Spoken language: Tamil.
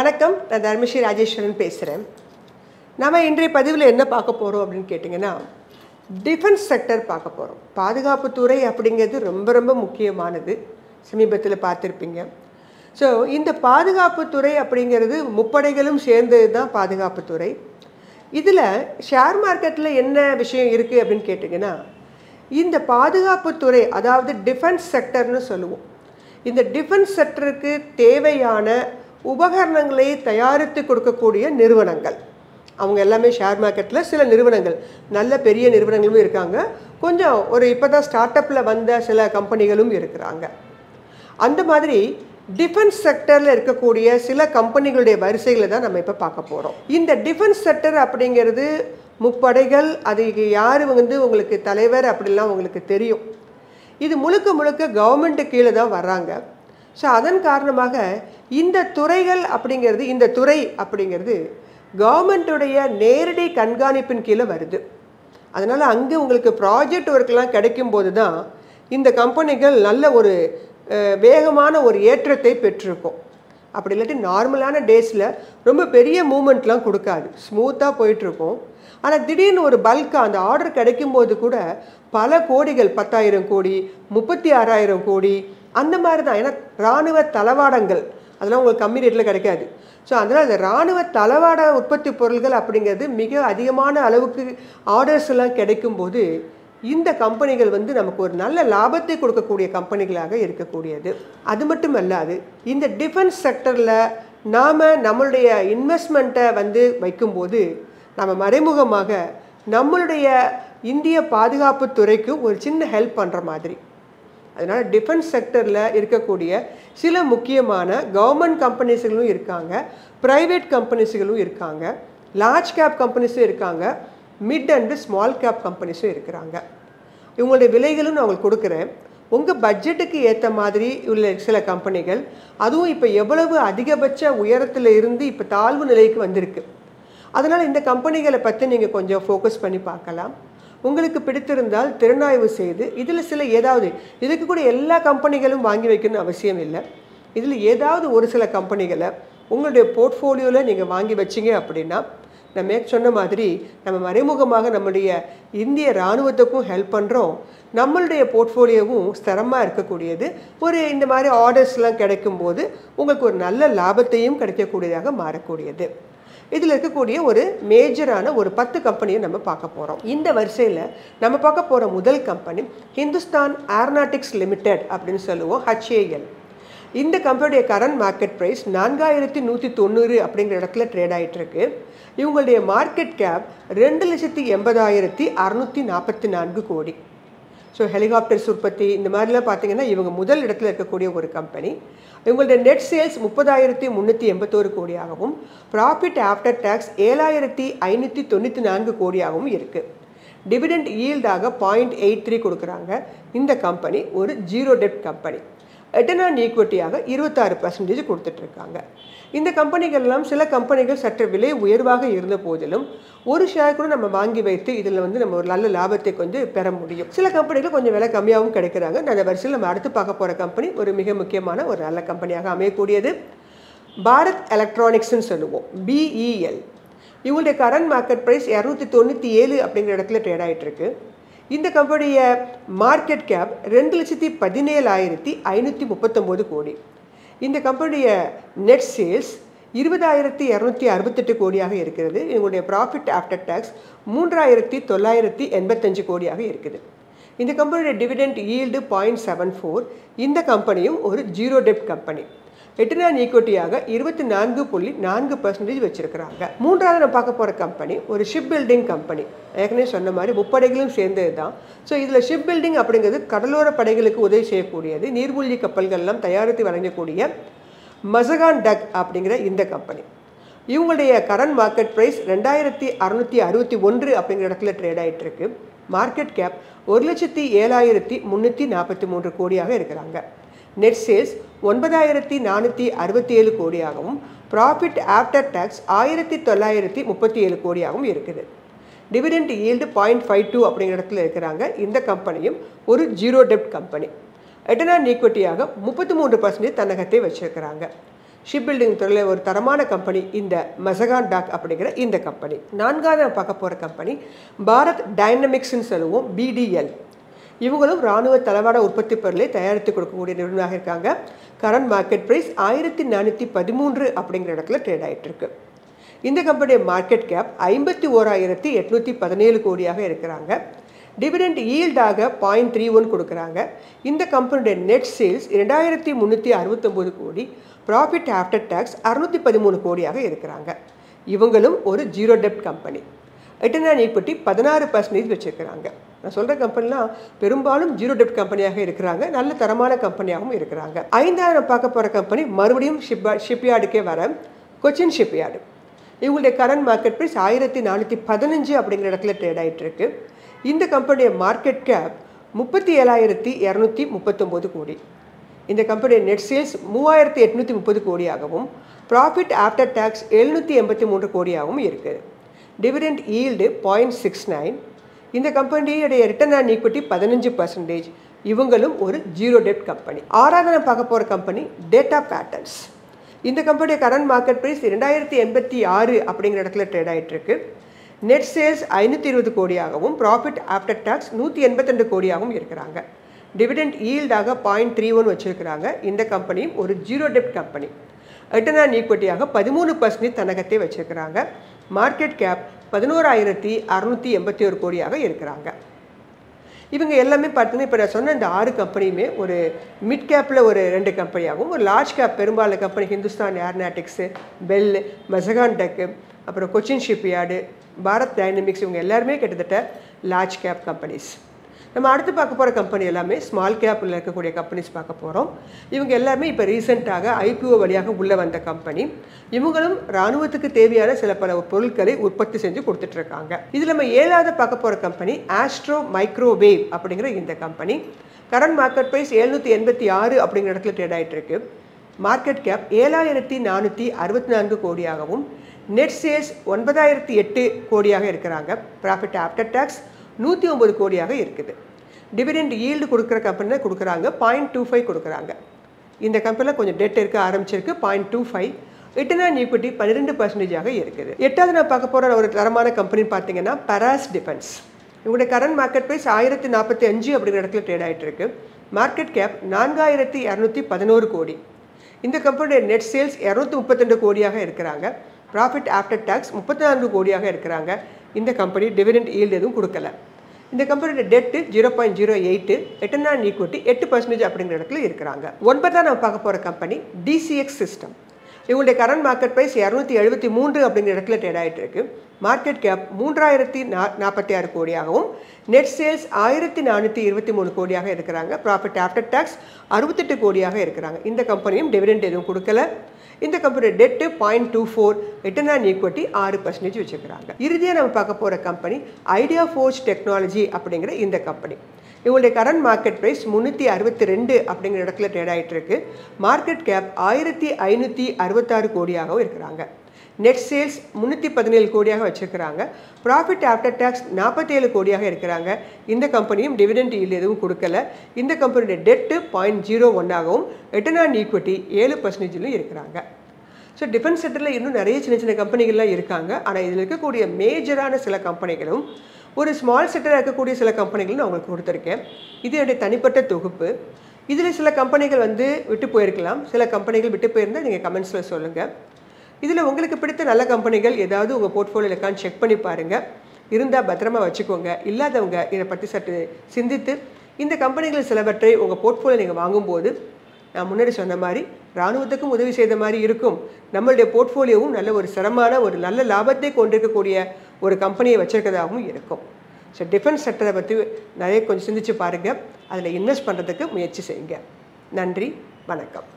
வணக்கம், நான் தர்மஸ்ரீ ராஜேஸ்வரன் பேசுகிறேன். நம்ம இன்றைய பதிவில் என்ன பார்க்க போகிறோம் அப்படின்னு கேட்டிங்கன்னா, டிஃபென்ஸ் செக்டர் பார்க்க போகிறோம். பாதுகாப்புத்துறை அப்படிங்கிறது ரொம்ப ரொம்ப முக்கியமானது. சமீபத்தில் பார்த்துருப்பீங்க. ஸோ இந்த பாதுகாப்புத்துறை அப்படிங்கிறது முப்படைகளும் சேர்ந்தது தான் பாதுகாப்புத்துறை. இதில் ஷேர் மார்க்கெட்டில் என்ன விஷயம் இருக்குது அப்படின்னு கேட்டிங்கன்னா, இந்த பாதுகாப்புத்துறை அதாவது டிஃபென்ஸ் செக்டர்னு சொல்லுவோம். இந்த டிஃபென்ஸ் செக்டருக்கு தேவையான உபகரணங்களை தயாரித்து கொடுக்கக்கூடிய நிறுவனங்கள் அவங்க எல்லாமே ஷேர் மார்க்கெட்டில் சில நிறுவனங்கள், நல்ல பெரிய நிறுவனங்களும் இருக்காங்க, கொஞ்சம் ஒரு இப்போ தான் ஸ்டார்ட் அப்பில் வந்த சில கம்பெனிகளும் இருக்கிறாங்க. அந்த மாதிரி டிஃபென்ஸ் செக்டரில் இருக்கக்கூடிய சில கம்பெனிகளுடைய வரிசைகளை தான் நம்ம இப்போ பார்க்க போகிறோம். இந்த டிஃபென்ஸ் செக்டர் அப்படிங்கிறது முப்படைகள், அதுக்கு யார் உங்களுக்கு தலைவர் அப்படிலாம் உங்களுக்கு தெரியும். இது முழுக்க முழுக்க கவர்மெண்ட்டு கீழே தான் வர்றாங்க. ஸோ அதன் காரணமாக இந்த துறைகள் அப்படிங்கிறது, இந்த துறை அப்படிங்கிறது கவர்மெண்ட்டுடைய நேரடி கண்காணிப்பின் கீழே வருது. அதனால் அங்கே உங்களுக்கு ப்ராஜெக்ட் ஒர்க்கெலாம் கிடைக்கும்போது தான் இந்த கம்பெனிகள் நல்ல ஒரு வேகமான ஒரு ஏற்றத்தை பெற்றிருக்கும். அப்படி இல்லாட்டி நார்மலான டேஸில் ரொம்ப பெரிய மூமெண்ட்லாம் கொடுக்காது, ஸ்மூத்தாக போயிட்டுருக்கும். ஆனால் திடீர்னு ஒரு பல்காக அந்த ஆர்டர் கிடைக்கும்போது கூட பல கோடிகள், 10,000 கோடி, 36,000 கோடி அந்த மாதிரி தான். ஏன்னா இராணுவ தளவாடங்கள் அதெல்லாம் உங்களுக்கு கம்மி ரேட்டில் கிடைக்காது. ஸோ அதனால் அந்த இராணுவ தளவாட உற்பத்தி பொருள்கள் அப்படிங்கிறது மிக அதிகமான அளவுக்கு ஆர்டர்ஸ் எல்லாம் கிடைக்கும்போது இந்த கம்பெனிகள் நமக்கு ஒரு நல்ல லாபத்தை கொடுக்கக்கூடிய கம்பெனிகளாக இருக்கக்கூடியது. அது மட்டும் அல்லாது இந்த டிஃபென்ஸ் செக்டரில் நாம் நம்மளுடைய இன்வெஸ்ட்மெண்ட்டை வைக்கும்போது நம்ம மறைமுகமாக நம்மளுடைய இந்திய பாதுகாப்பு துறைக்கு ஒரு சின்ன ஹெல்ப் பண்ணுற மாதிரி. அதனால் டிஃபென்ஸ் செக்டரில் இருக்கக்கூடிய சில முக்கியமான கவர்மெண்ட் கம்பெனிஸ்களும் இருக்காங்க, ப்ரைவேட் கம்பெனிஸ்களும் இருக்காங்க, லார்ஜ் கேப் கம்பெனிஸும் இருக்காங்க, மிட் அண்டு ஸ்மால் கேப் கம்பெனிஸும் இருக்கிறாங்க. இவங்களுடைய விலைகளும் நான் உங்களுக்கு கொடுக்குறேன். உங்கள் பட்ஜெட்டுக்கு ஏற்ற மாதிரி உள்ள சில கம்பெனிகள், அதுவும் இப்போ எவ்வளவு அதிகபட்ச உயரத்தில் இருந்து இப்போ தாழ்வு நிலைக்கு வந்திருக்கு. அதனால் இந்த கம்பெனிகளை பற்றி நீங்கள் கொஞ்சம் ஃபோக்கஸ் பண்ணி பார்க்கலாம். உங்களுக்கு பிடித்திருந்தால் திறனாய்வு செய்து இதில் சில ஏதாவது, இதுக்கு கூட எல்லா கம்பெனிகளும் வாங்கி வைக்கணும்னு அவசியம் இல்லை. இதில் ஏதாவது ஒரு சில கம்பெனிகளை உங்களுடைய போர்ட்ஃபோலியோவில் நீங்கள் வாங்கி வச்சிங்க அப்படின்னா, நம்ம சொன்ன மாதிரி நம்ம மறைமுகமாக நம்முடைய இந்திய இராணுவத்துக்கும் ஹெல்ப் பண்ணுறோம், நம்மளுடைய போர்ட்ஃபோலியோவும் ஸ்திரமாக இருக்கக்கூடியது. ஒரு இந்த மாதிரி ஆர்டர்ஸ்லாம் கிடைக்கும்போது உங்களுக்கு ஒரு நல்ல லாபத்தையும் கிடைக்கக்கூடியதாக மாறக்கூடியது. இதில் இருக்கக்கூடிய ஒரு மேஜரான ஒரு 10 கம்பெனியை நம்ம பார்க்க போகிறோம். இந்த வரிசையில் நம்ம பார்க்க போகிற முதல் கம்பெனி ஹிந்துஸ்தான் ஏரோநாட்டிக்ஸ் லிமிடெட் அப்படின்னு சொல்லுவோம், HAL. இந்த கம்பெனியுடைய கரண்ட் மார்க்கெட் ப்ரைஸ் 4,190 அப்படிங்கிற இடத்துல ட்ரேட் ஆகிட்டுருக்கு. இவங்களுடைய மார்க்கெட் கேப் 2,80,644 கோடி. ஸோ ஹெலிகாப்டர்ஸ் உற்பத்தி இந்த மாதிரிலாம் பார்த்தீங்கன்னா இவங்க முதல் இடத்துல இருக்கக்கூடிய ஒரு கம்பெனி. இவங்களுடைய நெட் சேல்ஸ் 30,381 கோடியாகவும், ப்ராஃபிட் ஆஃப்டர் டேக்ஸ் 7,594 கோடியாகவும் இருக்குது. டிவிடெண்ட் ஈல்டாக 0.83 கொடுக்குறாங்க. இந்த கம்பெனி ஒரு ஜீரோ டெப்ட் கம்பெனி. ரிட்டர்ன் ஆன் ஈக்விட்டியாக 26% கொடுத்துட்ருக்காங்க. இந்த கம்பெனிகள்லாம் சில கம்பெனிகள் சற்று விலை உயர்வாக இருந்த போதிலும் ஒரு ஷேர் கூட நம்ம வாங்கி வைத்து இதில் நம்ம ஒரு நல்ல லாபத்தை கொஞ்சம் பெற முடியும். சில கம்பெனிகள் கொஞ்சம் விலை கம்மியாகவும் கிடைக்கிறாங்க. அந்த வரிசையில் நம்ம அடுத்து பார்க்க போகிற கம்பெனி ஒரு மிக முக்கியமான ஒரு நல்ல கம்பெனியாக அமையக்கூடியது பாரத் எலக்ட்ரானிக்ஸ்ன்னு சொல்லுவோம், BEL. இவங்களுடைய கரண்ட் மார்க்கெட் ப்ரைஸ் 297 அப்படிங்கிற இடத்துல ட்ரேட் ஆகிட்டுருக்கு. இந்த கம்பெனிய மார்க்கெட் கேப் 2,17,539 கோடி. இந்த கம்பெனிய நெட் சேல்ஸ் 20,268 கோடியாக இருக்கிறது. இவங்களுடைய ப்ராஃபிட் ஆஃப்டர் டேக்ஸ் 3,985 கோடியாக இருக்குது. இந்த கம்பெனியுடைய டிவிடெண்ட் ஈல்டு 0.74. இந்த கம்பெனியும் ஒரு ஜீரோ டெப்ட் கம்பெனி. ரிட்டர்ன் ஆன் ஈக்விட்டியாக 24.4% வச்சுருக்கிறாங்க. மூன்றாவது நம்ம பார்க்க போகிற கம்பெனி ஒரு ஷிப் பில்டிங் கம்பெனி. ஏற்கனவே சொன்ன மாதிரி முப்படைகளும் சேர்ந்தது தான். ஸோ இதில் ஷிப் பில்டிங் அப்படிங்கிறது கடலோர படைகளுக்கு உதவி செய்யக்கூடியது, நீர்மூழ்கி கப்பல்கள்லாம் தயாரித்து வழங்கக்கூடிய மசகான் டக் அப்படிங்கிற இந்த கம்பெனி. இவங்களுடைய கரண்ட் மார்க்கெட் ப்ரைஸ் 2,661 அப்படிங்கிற இடத்துல ட்ரேட் ஆகிட்டுருக்கு. மார்க்கெட் கேப் 1,07,343 கோடியாக இருக்கிறாங்க. நெட் சேல்ஸ் 9,467 கோடியாகவும், ப்ராஃபிட் ஆஃப்டர் டேக்ஸ் 1,937 கோடியாகவும் இருக்குது. டிவிடெண்ட் ஈல்டு 0.52 அப்படிங்கிற இடத்துல இருக்கிறாங்க. இந்த கம்பெனியும் ஒரு ஜீரோ டெப்ட் கம்பெனி. ரிட்டர்ன் ஆன் ஈக்விட்டியாக 33% தன்னகத்தை வச்சிருக்கிறாங்க. ஷிப் பில்டிங் துறையில் ஒரு தரமான கம்பெனி இந்த மசகான் டாக் அப்படிங்கிற இந்த கம்பெனி. நான்காவது நம்ம பார்க்க போகிற கம்பெனி பாரத் டைனமிக்ஸ்ன்னு சொல்லுவோம், பிடிஎல். இவங்களும் இராணுவ தளவாட உற்பத்தி பொருளை தயாரித்து கொடுக்கக்கூடிய நிறுவனமாக இருக்காங்க. கரண்ட் மார்க்கெட் ப்ரைஸ் 1413 அப்படிங்கிற இடத்துல ட்ரேட் ஆகிட்டு இருக்கு. இந்த கம்பெனிய மார்க்கெட் கேப் 51,817 கோடியாக இருக்கிறாங்க. டிவிடெண்ட் ஈல்டாக 0.31 கொடுக்குறாங்க. இந்த கம்பெனியுடைய நெட் சேல்ஸ் 2369 கோடி, ப்ராஃபிட் ஆஃப்டர் டேக்ஸ் 613 கோடியாக இருக்கிறாங்க. இவங்களும் ஒரு ஜீரோ டெப்ட் கம்பெனி. ரிட்டர்ன் ஆன் ஈக்விட்டி 16% வச்சுருக்கிறாங்க. நான் சொல்கிற கம்பெனிலாம் பெரும்பாலும் ஜீரோ டெப்ட் கம்பெனியாக இருக்கிறாங்க, நல்ல தரமான கம்பெனியாகவும் இருக்கிறாங்க. ஐந்தாவது பார்க்க போகிற கம்பெனி மறுபடியும் ஷிப்யார்டுக்கே வர கொச்சின் ஷிப்யார்டு. இவங்களுடைய கரண்ட் மார்க்கெட் ப்ரைஸ் 1415 அப்படிங்கிற இடத்துல ட்ரேட் ஆகிட்டு இருக்கு. இந்த கம்பெனிய மார்க்கெட் கேப் 37,239 கோடி. இந்த கம்பெனிய நெட் சேல்ஸ் 3,830 கோடியாகவும் ப்ராஃபிட் ஆஃப்டர் டேக்ஸ் 783 கோடியாகவும் இருக்குது. Dividend yield 0.69. இந்த கம்பெனியுடைய ரிட்டர்ன் ஆன் ஈக்விட்டி 15%. இவங்களும் ஒரு ஜீரோ டெப்ட் கம்பெனி. ஆறாவது நான் பார்க்க போகிற கம்பெனி டேட்டா பேட்டர்ன்ஸ். இந்த கம்பெனிய கரண்ட் மார்க்கெட் ப்ரைஸ் 2086 அப்படிங்கிற இடத்துல ட்ரேட் ஆகிட்டு இருக்கு. நெட் சேல்ஸ் 520 கோடியாகவும் ப்ராஃபிட் ஆஃப்டர் டேக்ஸ் 182 கோடியாகவும் இருக்கிறாங்க. டிவிடெண்ட் ஈல்டாக 0.31 வச்சுருக்கிறாங்க. இந்த கம்பெனியும் ஒரு ஜீரோ டெப்ட் கம்பெனி. ரிட்டர்ன் ஆன் ஈக்விட்டியாக 13% தன்னகத்தை வச்சுருக்கிறாங்க. மார்க்கெட் கேப் 11,681 கோடியாக இருக்கிறாங்க. இவங்க எல்லாமே பார்த்தீங்கன்னா இப்போ நான் சொன்ன இந்த 6 கம்பெனியுமே ஒரு மிட் கேப்பில் ஒரு 2 கம்பெனியாகவும், ஒரு லார்ஜ் கேப் பெரும்பாலான கம்பெனி ஹிந்துஸ்தான் ஏர்நாட்டிக்ஸு, பெல், மசகான் டக்கு, அப்புறம் கொச்சின் ஷிப்யார்டு, பாரத் டைனமிக்ஸ், இவங்க எல்லாருமே கிட்டத்தட்ட லார்ஜ் கேப் கம்பெனிஸ். நம்ம அடுத்து பார்க்க போகிற கம்பெனி எல்லாமே ஸ்மால் கேப்பில் இருக்கக்கூடிய கம்பெனிஸ் பார்க்க போகிறோம். இவங்க எல்லாருமே இப்போ ரீசெண்டாக ஐபிஓ வழியாக உள்ளே வந்த கம்பெனி. இவங்களும் இராணுவத்துக்கு தேவையான சில பல பொருட்களை உற்பத்தி செஞ்சு கொடுத்துட்ருக்காங்க. இதில் நம்ம 7வது பார்க்க போகிற கம்பெனி ஆஸ்ட்ரோ மைக்ரோவேவ் அப்படிங்கிற இந்த கம்பெனி. கரண்ட் மார்க்கெட் ப்ரைஸ் 786 அப்படிங்கிற இடத்துல ட்ரேட் ஆகிட்டு இருக்கு. மார்க்கெட் கேப் 7,464 கோடியாகவும் நெட் சேல்ஸ் 9,008 கோடியாக இருக்கிறாங்க. ப்ராஃபிட் ஆஃப்டர் டேக்ஸ் 109 கோடியாக இருக்குது. டிவிடெண்ட் ஈல்டு கொடுக்குற கம்பெனி தான் கொடுக்குறாங்க, 0.25 கொடுக்குறாங்க. இந்த கம்பெனியில் கொஞ்சம் டெட் இருக்க ஆரம்பிச்சிருக்கு, 0.25. ரிட்டர்ன் ஆன் ஈக்விட்டி 12% இருக்குது. 8வது நான் பார்க்க போகிற ஒரு தரமான கம்பெனின்னு பார்த்தீங்கன்னா பராஸ் டிஃபென்ஸ். இவங்களுடைய கரண்ட் மார்க்கெட் ப்ரைஸ் 1045 அப்படிங்கிற இடத்துல ட்ரேட் ஆகிட்டு இருக்கு. மார்க்கெட் கேப் 4,211 கோடி. இந்த கம்பெனியுடைய நெட் சேல்ஸ் 232 கோடியாக இருக்கிறாங்க. ப்ராஃபிட் ஆஃப்டர் டேக்ஸ் 34 கோடியாக இருக்கிறாங்க. இந்த கம்பெனி டிவிடெண்ட் ஈல்டு எதுவும் கொடுக்கல. இந்த கம்பெனியோட டெட்டு 0.08, ரிட்டர்ன் ஆன் ஈக்விட்டி 8% அப்படிங்கிற இடத்துல இருக்கிறாங்க. 9வது நம்ம பார்க்க போகிற கம்பெனி டிசிஎக்ஸ் சிஸ்டம். இவங்களுடைய கரண்ட் மார்க்கெட் ப்ரைஸ் 273 அப்படிங்கிற இடத்துல ட்ரேட் ஆகிட்டு இருக்கு. மார்க்கெட் கேப் 3,046 கோடியாகவும் நெட் சேல்ஸ் 1,423 கோடியாக இருக்கிறாங்க. ப்ராஃபிட் ஆஃப்டர் டேக்ஸ் 68 கோடியாக இருக்கிறாங்க. இந்த கம்பெனியும் டிவிடெண்ட் எதுவும் கொடுக்கல. இந்த கம்பெனியோட டெட்டு 0.24, ரிட்டர்ன் ஆன் ஈக்விட்டி 6% வச்சுக்கிறாங்க. இறுதியாக நம்ம பார்க்க போகிற கம்பெனி ஐடியா ஃபோர்ஜ் டெக்னாலஜி அப்படிங்கிற இந்த கம்பெனி. இவங்களுடைய கரண்ட் மார்க்கெட் ப்ரைஸ் 362 அப்படிங்கிற இடத்துல ட்ரேட் ஆகிட்டு இருக்கு. மார்க்கெட் கேப் 1,566 கோடியாகவும் இருக்கிறாங்க. நெட் சேல்ஸ் 317 கோடியாக வச்சுருக்கிறாங்க. ப்ராஃபிட் ஆஃப்டர் டேக்ஸ் 47 கோடியாக இருக்கிறாங்க. இந்த கம்பெனியும் டிவிடெண்ட் ஈல்டு எதுவும் கொடுக்கல. இந்த கம்பெனியோட டெட்டு 0.01ஆகவும் ரிட்டர்ன் ஆன் ஈக்விட்டி 7% இருக்கிறாங்க. ஸோ டிஃபென்ஸ் செக்டரில் இன்னும் நிறைய சின்ன சின்ன கம்பெனிகள்லாம் இருக்காங்க. ஆனால் இதில் இருக்கக்கூடிய மேஜரான சில கம்பெனிகளும் ஒரு ஸ்மால் செக்டரில் இருக்கக்கூடிய சில கம்பெனிகளும் நான் உங்களுக்கு கொடுத்துருக்கேன். இது என்னுடைய தனிப்பட்ட தொகுப்பு. இதில் சில கம்பெனிகள் விட்டு போயிருக்கலாம், சில கம்பெனிகள் விட்டு போயிருந்தால் நீங்கள் கமெண்ட்ஸில் சொல்லுங்கள். இதில் உங்களுக்கு பிடித்த நல்ல கம்பெனிகள் ஏதாவது உங்கள் போர்ட்ஃபோலியோவில் இருக்கான்னு செக் பண்ணி பாருங்கள். இருந்தால் பத்திரமா வச்சுக்கோங்க. இல்லாதவங்க இதை பற்றி சற்று சிந்தித்து இந்த கம்பெனிகள் சிலவற்றை உங்கள் போர்ட்ஃபோலியோ நீங்கள் வாங்கும்போது நான் முன்னாடி சொன்ன மாதிரி இராணுவத்துக்கும் உதவி செய்த மாதிரி இருக்கும். நம்மளுடைய போர்ட்ஃபோலியோவும் நல்ல ஒரு சிரமமான ஒரு நல்ல லாபத்தை கொண்டிருக்கக்கூடிய ஒரு கம்பெனியை வச்சுருக்கிறதாகவும் இருக்கும். ஸோ டிஃபென்ஸ் செக்டரை பற்றி நிறைய கொஞ்சம் சிந்திச்சு பாருங்கள். அதில் இன்வெஸ்ட் பண்ணுறதுக்கு முயற்சி செய்யுங்க. நன்றி, வணக்கம்.